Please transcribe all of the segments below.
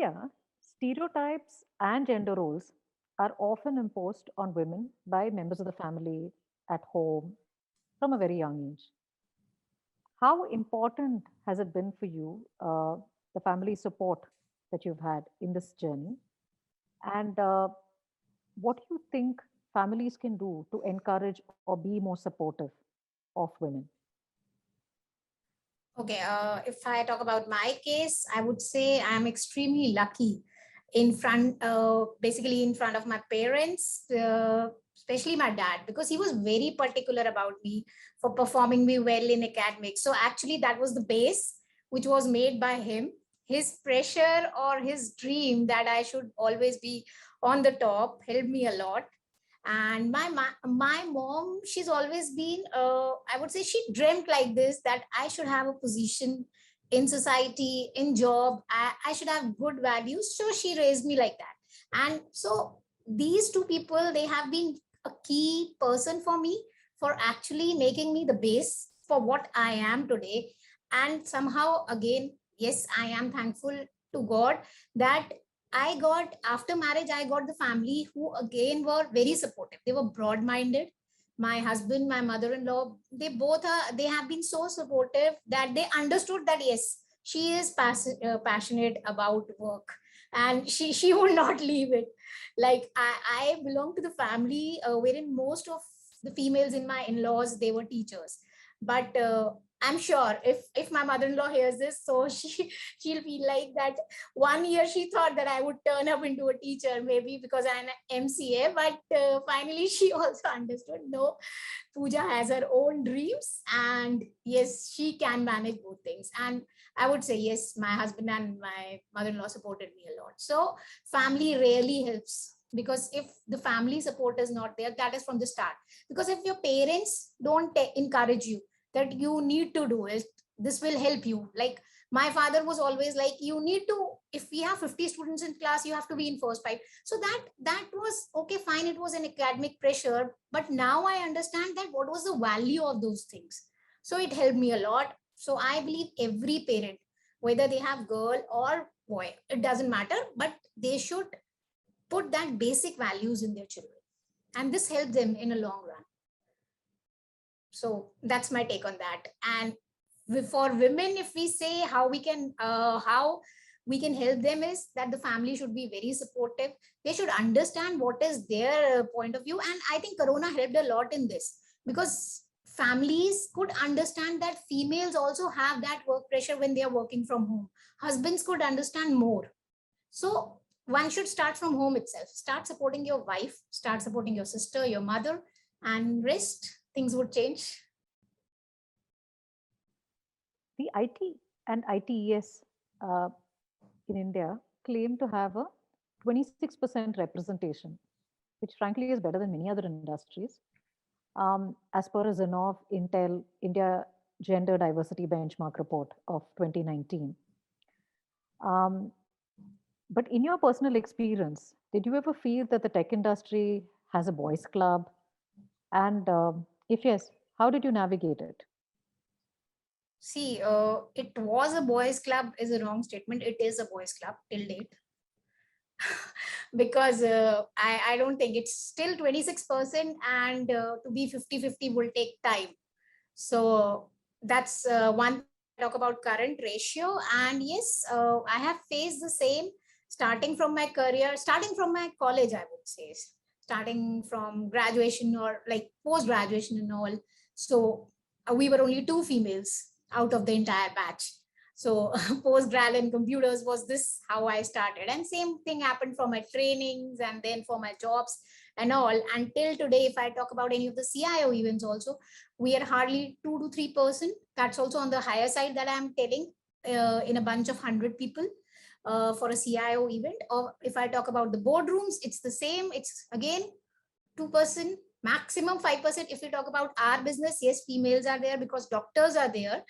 India, stereotypes and gender roles are often imposed on women by members of the family at home from a very young age. How important has it been for you, the family support that you've had in this journey? And what do you think families can do to encourage or be more supportive of women? Okay, if I talk about my case, I would say I'm extremely lucky in front, basically in front of my parents, especially my dad, because he was very particular about me for performing me well in academics. So actually, that was the base which was made by him. His pressure or his dream that I should always be on the top helped me a lot. And my mom, she's always been, I would say, she dreamt like this, that I should have a position in society, in job. I should have good values, so she raised me like that. And so these two people, they have been a key person for me, for actually making me the base for what I am today. And somehow, again, yes, I am thankful to God that I got, after marriage, I got the family who again were very supportive. They were broad minded. My husband, my mother-in-law, they both are, they have been so supportive that they understood that yes, she is passionate about work, and she will not leave it. Like I belong to the family wherein most of the females in my in-laws, they were teachers. But I'm sure if my mother-in-law hears this, so she'll feel like that one year she thought that I would turn up into a teacher, maybe because I'm an MCA, but finally she also understood no, Pooja has her own dreams, and yes, she can manage both things. And I would say, yes, my husband and my mother in law supported me a lot. So, family really helps, because if the family support is not there, that is from the start. Because if your parents don't encourage you that you need to do it, this will help you. Like, my father was always like, you need to, if we have 50 students in class, you have to be in first five. So that was okay, fine, it was an academic pressure, but now I understand that what was the value of those things. So it helped me a lot. So I believe every parent, whether they have girl or boy, it doesn't matter, but they should put that basic values in their children, and this helps them in a long run. So that's my take on that. And for women, if we say how we can help them, is that the family should be very supportive. They should understand what is their point of view, and I think corona helped a lot in this, because families could understand that females also have that work pressure when they are working from home. Husbands could understand more. So one should start from home itself. Start supporting your wife, start supporting your sister, your mother, and rest things would change. The IT and ITES uh, in India claim to have a 26% representation, which frankly is better than many other industries. As per a Zenov Intel India Gender Diversity Benchmark report of 2019. Um, but in your personal experience, did you ever feel that the tech industry has a boys' club? And if yes, how did you navigate it? See, it was a boys' club is a wrong statement. It is a boys' club till date. Because I don't think it's still 26%, and to be 50-50 will take time. So that's one thing. If I talk about current ratio, and yes, I have faced the same starting from my career, starting from my college, I would say, starting from graduation or like post graduation and all. So we were only two females out of the entire batch. So post grad in computers was this how I started, and same thing happened for my trainings and then for my jobs and all. Until today, if I talk about any of the CIO events also, we are hardly 2 to 3%. That's also on the higher side that I'm telling, in a bunch of 100 people for a CIO event. Or if I talk about the boardrooms, it's the same. It's again 2%, maximum 5%. If we talk about our business, yes, females are there because doctors are there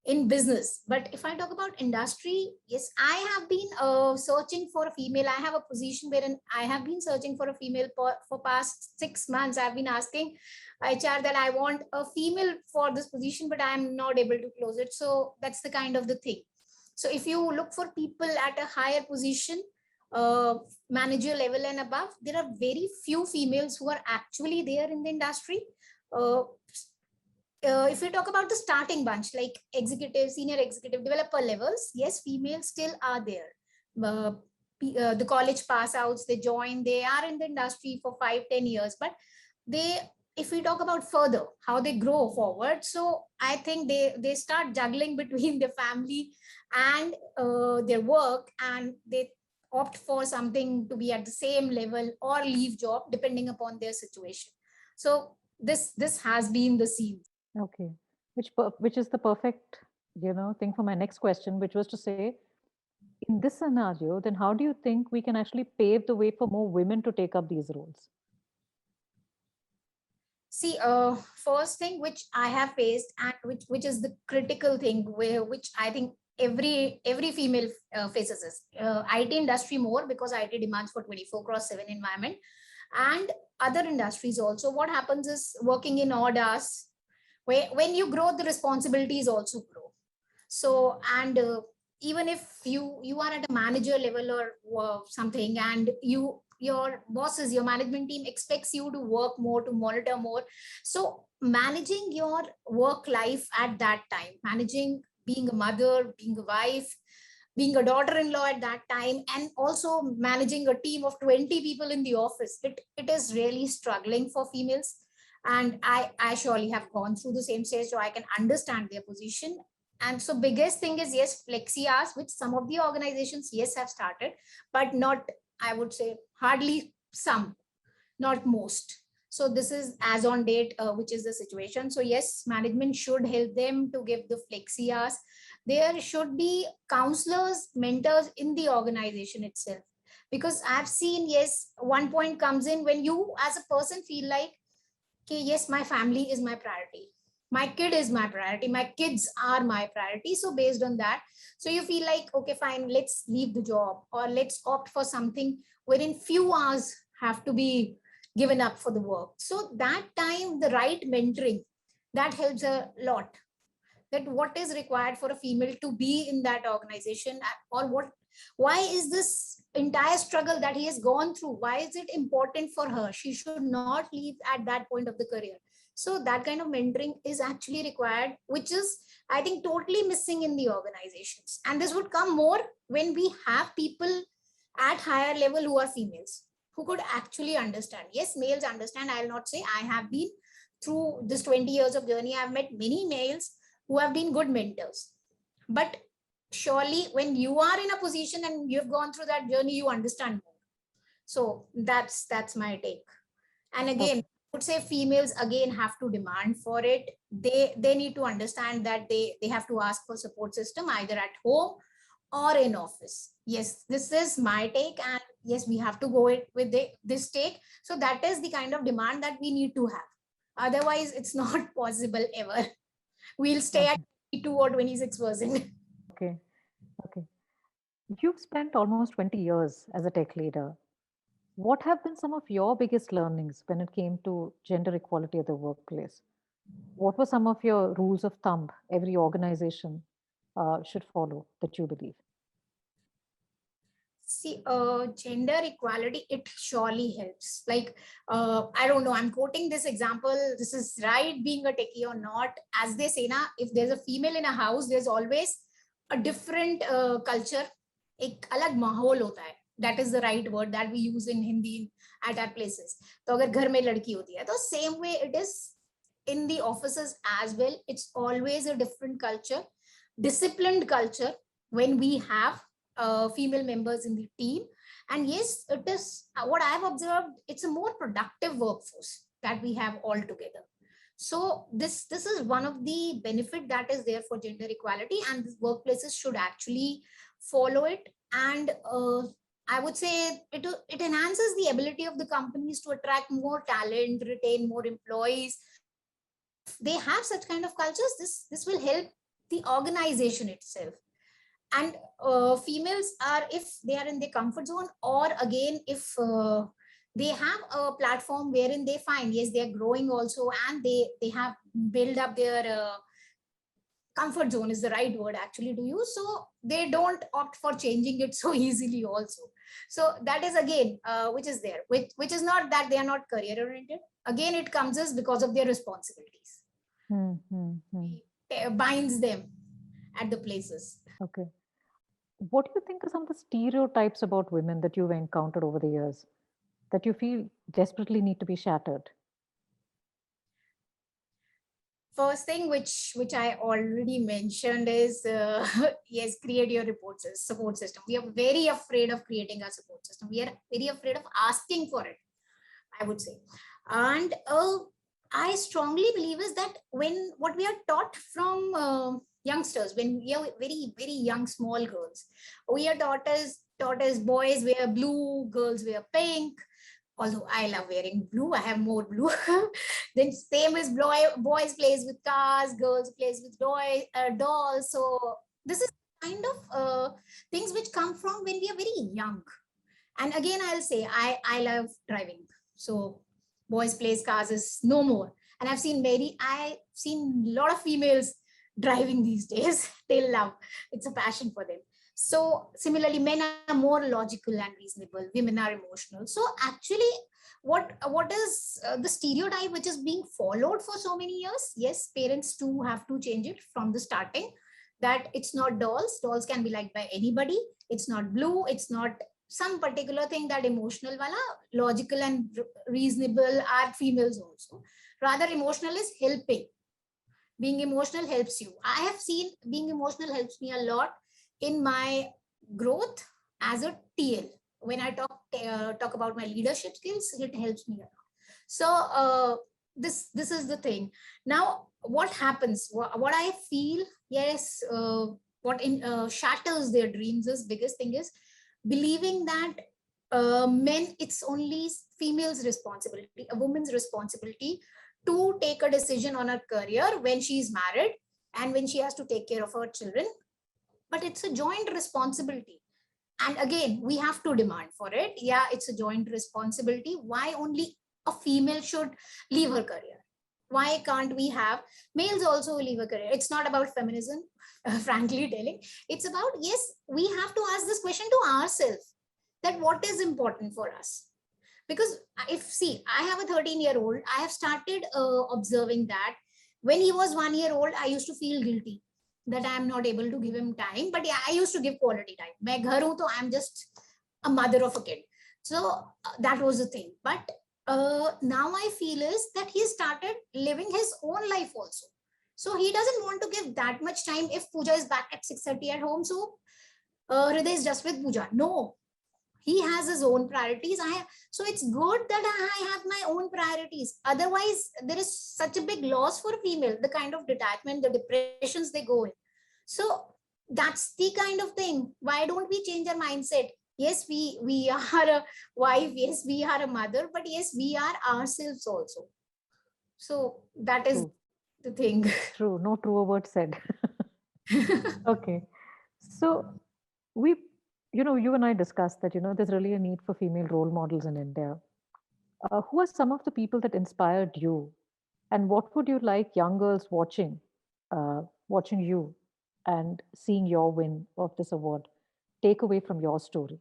in business. But if I talk about industry, yes, I have been searching for a female. I have a position wherein I have been searching for a female for past 6 months. I've been asking HR that I want a female for this position, but I'm not able to close it. So that's the kind of the thing. So if you look for people at a higher position, manager level and above, there are very few females who are actually there in the industry. uh, if we talk about the starting bunch, like executive, senior executive, developer levels, yes, females still are there. uh, the college pass outs, they join, they are in the industry for 5-10 years, but they, if we talk about further how they grow forward, so I think they start juggling between their family and their work, and they opt for something to be at the same level or leave job depending upon their situation. So this has been the scene. Okay. Which is the perfect, thing for my next question, which was to say, in this scenario, then how do you think we can actually pave the way for more women to take up these roles? See, first thing which I have faced, and which is the critical thing, where which I think every female faces is IT industry more, because IT demands for 24/7 environment, and other industries also. What happens is, working in odd hours, where when you grow, the responsibilities also grow. So, and even if you are at a manager level or something, and your bosses, your management team expects you to work more, to monitor more. So managing your work life at that time, managing being a mother, being a wife, being a daughter-in-law at that time, and also managing a team of 20 people in the office, it is really struggling for females. And I surely have gone through the same stage, so I can understand their position. And so biggest thing is, yes, flexi hours, which some of the organizations, yes, have started, but not, I would say, hardly some, not most. So this is as on date, which is the situation. So yes, management should help them to give the flexi hours. There should be counselors, mentors in the organization itself, because I've seen, yes, one point comes in when you as a person feel like, okay, yes, my family is my priority, my kid is my priority, my kids are my priority. So based on that, so you feel like, okay, fine, let's leave the job, or let's opt for something wherein few hours have to be given up for the work. So that time, the right mentoring, that helps a lot, that what is required for a female to be in that organization, or what, why is this entire struggle that he has gone through, why is it important for her, she should not leave at that point of the career. So that kind of mentoring is actually required, which is, I think, totally missing in the organizations. And this would come more when we have people at higher level who are females, who could actually understand. Yes, males understand, I'll not say. I have been through this 20 years of journey, I've met many males who have been good mentors. But surely when you are in a position and you've gone through that journey, you understand more. So that's my take. And again, Okay. I would say females again have to demand for it. They need to understand that they have to ask for support system either at home or in office. Yes, this is my take, and yes, we have to go with this take. So that is the kind of demand that we need to have. Otherwise, it's not possible ever. We'll stay at Okay. 2 or 26%. Okay. Okay. You've spent almost 20 years as a tech leader. What have been some of your biggest learnings when it came to gender equality at the workplace? What were some of your rules of thumb every organization should follow that you believe? See, gender equality, it surely helps. Like, I don't know, I'm quoting this example. This is right, being a techie or not. As they say, na, if there's a female in a house, there's always a different culture. एक अलग माहौल होता है. That is the right word that we use in Hindi at our places. तो अगर घर में लड़की होती है, तो same way it is in the offices as well. It's always a different culture, disciplined culture when we have female members in the team. And yes, it is what I've observed, it's a more productive workforce that we have all together. So this is one of the benefit that is there for gender equality, and workplaces should actually follow it. And I would say it enhances the ability of the companies to attract more talent, retain more employees. They have such kind of cultures, this will help the organization itself. And females are, if they are in their comfort zone, or again, if they have a platform wherein they find, yes, they are growing also, and they have built up their comfort zone is the right word actually to use. So they don't opt for changing it so easily also. So that is again, which is there, which is not that they are not career oriented. Again, it comes as because of their responsibilities. Binds them at the places. Okay. What do you think are some of the stereotypes about women that you've encountered over the years that you feel desperately need to be shattered? First thing which I already mentioned is yes, create your support system. We are very afraid of creating a support system. We are very afraid of asking for it, I would say. And I strongly believe is that when what we are taught from youngsters, when we are very, very young, small girls, we are taught as boys wear blue, girls wear pink. Although I love wearing blue, I have more blue. Then same as boys plays with cars, girls plays with dolls. So this is kind of things which come from when we are very young. And again, I'll say I love driving. So boys plays cars is no more. And I've seen a lot of females driving these days. They love, it's a passion for them. So similarly, men are more logical and reasonable. Women are emotional. So actually, what is the stereotype which is being followed for so many years? Yes, parents too have to change it from the starting. That it's not dolls. Dolls can be liked by anybody. It's not blue. It's not some particular thing that emotional wala, logical and reasonable are females also. Rather, emotional is helping. Being emotional helps you. I have seen being emotional helps me a lot in my growth as a TL. When I talk about my leadership skills, it helps me a lot. So this is the thing. Now, what happens? What I feel, yes, what shatters their dreams is biggest thing is believing that men, it's only female's responsibility, a woman's responsibility to take a decision on her career when she's married and when she has to take care of her children. But it's a joint responsibility. And again, we have to demand for it. Yeah, it's a joint responsibility. Why only a female should leave her career? Why can't we have males also leave a career? It's not about feminism, frankly telling. It's about, yes, we have to ask this question to ourselves, that what is important for us. Because if, see, I have a 13-year-old, I have started observing that when he was 1 year old, I used to feel guilty that I am not able to give him time. But yeah, I used to give quality time. Main ghar hu, to I'm just a mother of a kid. So that was the thing. But now I feel is that he started living his own life also. So he doesn't want to give that much time if Pooja is back at 6:30 at home. So Hriday is just with Pooja. No, he has his own priorities. So it's good that I have my own priorities. Otherwise, there is such a big loss for a female, the kind of detachment, the depressions they go in. So that's the kind of thing. Why don't we change our mindset? Yes, we are a wife. Yes, we are a mother. But yes, we are ourselves also. So that is the thing. True. No truer word said. Okay. So we, you and I discussed that, there's really a need for female role models in India. Who are some of the people that inspired you? And what would you like young girls watching you and seeing your win of this award take away from your story?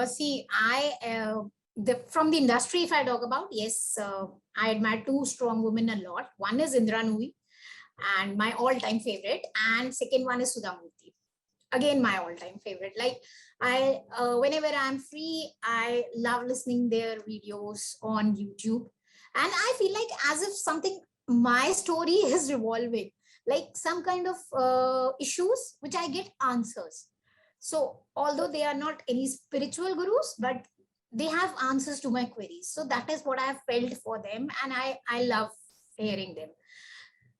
See, from the industry, if I talk about, yes, I admire two strong women a lot. One is Indra Nooyi, and my all-time favorite, and second one is Sudha Murthy. Again, my all-time favorite. Like whenever I'm free, I love listening their videos on YouTube, and I feel like as if something, my story is revolving, like some kind of issues which I get answers. So although they are not any spiritual gurus, but they have answers to my queries. So that is what I have felt for them, and I love hearing them.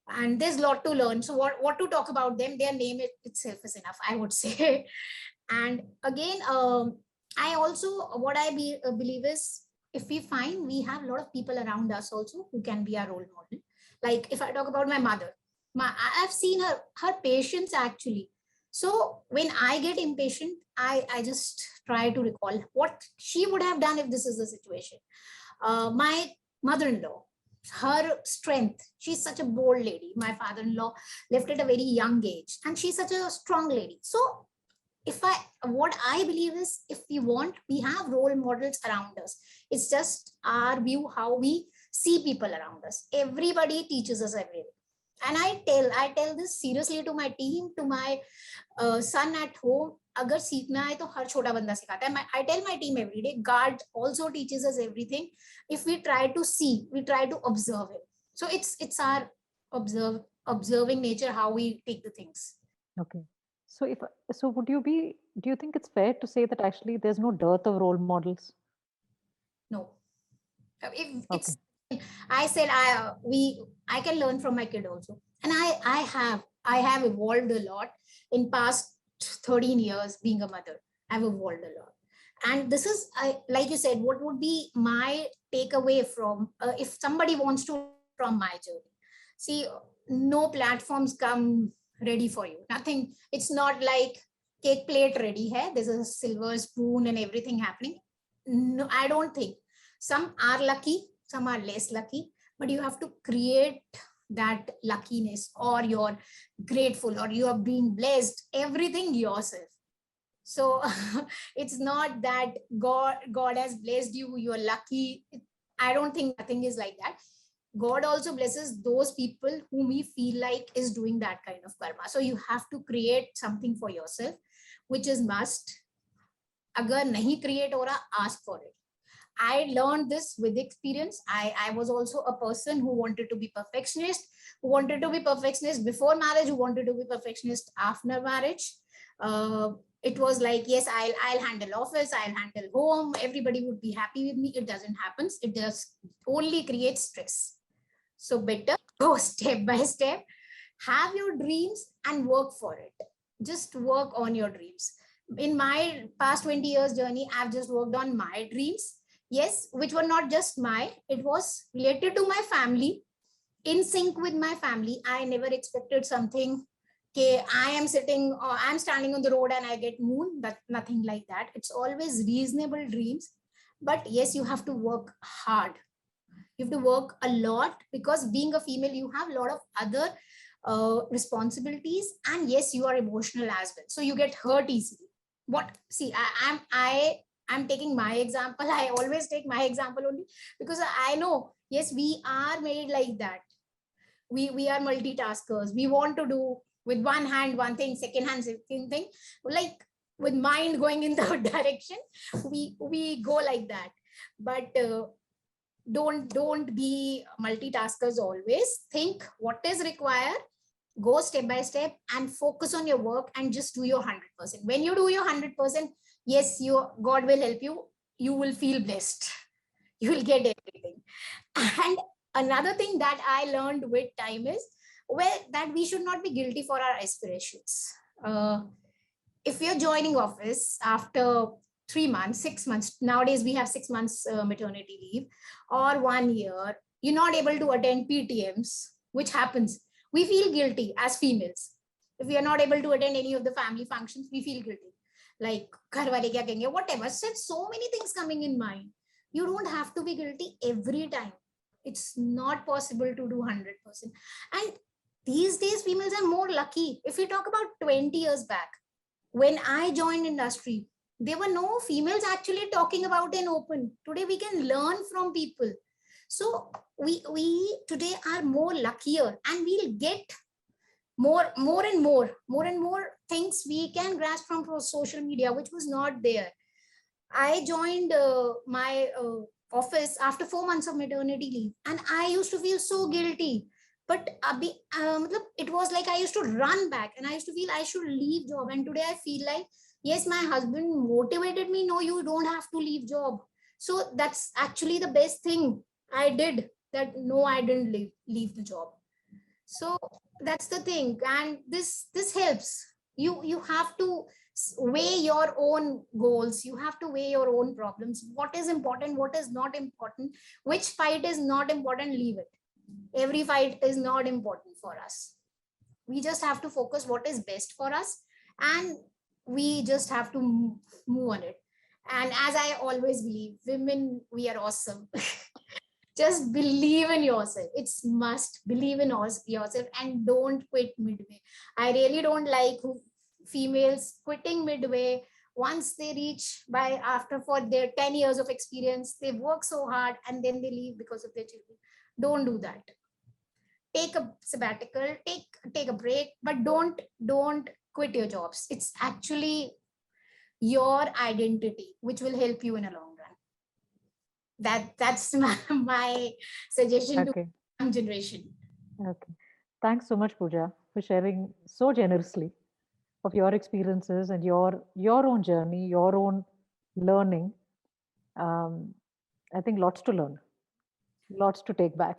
And there's a lot to learn. So what to talk about them? Their name itself is enough, I would say. And again, I also, what I believe is, if we find we have a lot of people around us also who can be our role model. Like if I talk about my mother, I've seen her patience actually. So when I get impatient, I just try to recall what she would have done if this is the situation. My mother-in-law, her strength. She's such a bold lady. My father-in-law left at a very young age, and she's such a strong lady. So what I believe is, if we want, we have role models around us. It's just our view, how we see people around us. Everybody teaches us everything. And I tell this seriously to my team, to my son at home. अगर सीखना है तो हर छोटा बंदा सिखाता है. I tell my team every day, God also teaches us everything. If we try to see, we try to observe him. So it's our observing nature, how we take the things. Okay. So do you think it's fair to say that actually there's no dearth of role models? No. If Okay. it's, I said I can learn from my kid also. And I have evolved a lot in past 13 years being a mother. I've evolved a lot. And this is, like you said, what would be my takeaway from, if somebody wants to, from my journey? See, no platforms come ready for you. Nothing. It's not like cake plate ready hai. There's a silver spoon and everything happening. No, I don't think. Some are lucky, some are less lucky, but you have to create that luckiness, or you're grateful, or you are being blessed, everything yourself. So it's not that God has blessed you, you're lucky. I don't think, nothing is like that. God also blesses those people whom we feel like is doing that kind of karma. So you have to create something for yourself, which is must. Agar nahi create ho raha, ask for it. I learned this with experience. I was also a person who wanted to be perfectionist, before marriage, who wanted to be perfectionist after marriage. It was like, yes, I'll handle office, I'll handle home, everybody would be happy with me. It doesn't happen. It just only creates stress. So better go step by step, have your dreams and work for it. Just work on your dreams. In my past 20 years journey, I've just worked on my dreams. Yes, which were not just it was related to my family, in sync with my family. I never expected something. Okay, I am sitting, or I'm standing on the road and I get moon. But nothing like that. It's always reasonable dreams. But yes, you have to work hard. You have to work a lot, because being a female, you have a lot of other responsibilities, and yes, you are emotional as well. So you get hurt easily. I'm taking my example. I always take my example only, because I know, yes, we are made like that. We are multitaskers. We want to do with one hand one thing, second hand second thing, like with mind going in the direction, we go like that. But don't be multitaskers. Always think what is required, go step by step and focus on your work, and just do your 100%. When you do your 100%, yes, God will help you. You will feel blessed. You will get everything. And another thing that I learned with time is, well, that we should not be guilty for our aspirations. If you're joining office after 3 months, 6 months, nowadays we have 6 months maternity leave, or 1 year, you're not able to attend PTMs, which happens. We feel guilty as females. If we are not able to attend any of the family functions, we feel guilty. Like, ghar wale kya kahenge, whatever. So many things coming in mind. You don't have to be guilty every time. It's not possible to do 100%. And these days, females are more lucky. If you talk about 20 years back, when I joined industry, there were no females actually talking about in open. Today, we can learn from people. So we today are more luckier, and we'll get more and more things we can grasp from social media, which was not there. I joined my office after 4 months of maternity leave, and I used to feel so guilty. But it was like I used to run back, and I used to feel I should leave job. And today I feel like, yes, my husband motivated me. No, you don't have to leave job. So that's actually the best thing I did. That no, I didn't leave the job. So that's the thing, and this helps. You have to weigh your own goals. You have to weigh your own problems. What is important? What is not important? Which fight is not important? Leave it. Every fight is not important for us. We just have to focus what is best for us, and we just have to move on it. And as I always believe, women, we are awesome. Just believe in yourself. It's must believe in yourself and don't quit midway. I really don't like females quitting midway. Once they reach by after for their 10 years of experience, they work so hard and then they leave because of their children. Don't do that. Take a sabbatical, take a break, but don't quit your jobs. It's actually your identity which will help you in a long run. That's my suggestion to Okay. young generation. Okay. Thanks so much, Pooja, for sharing so generously of your experiences and your own journey, your own learning. I think lots to learn, lots to take back.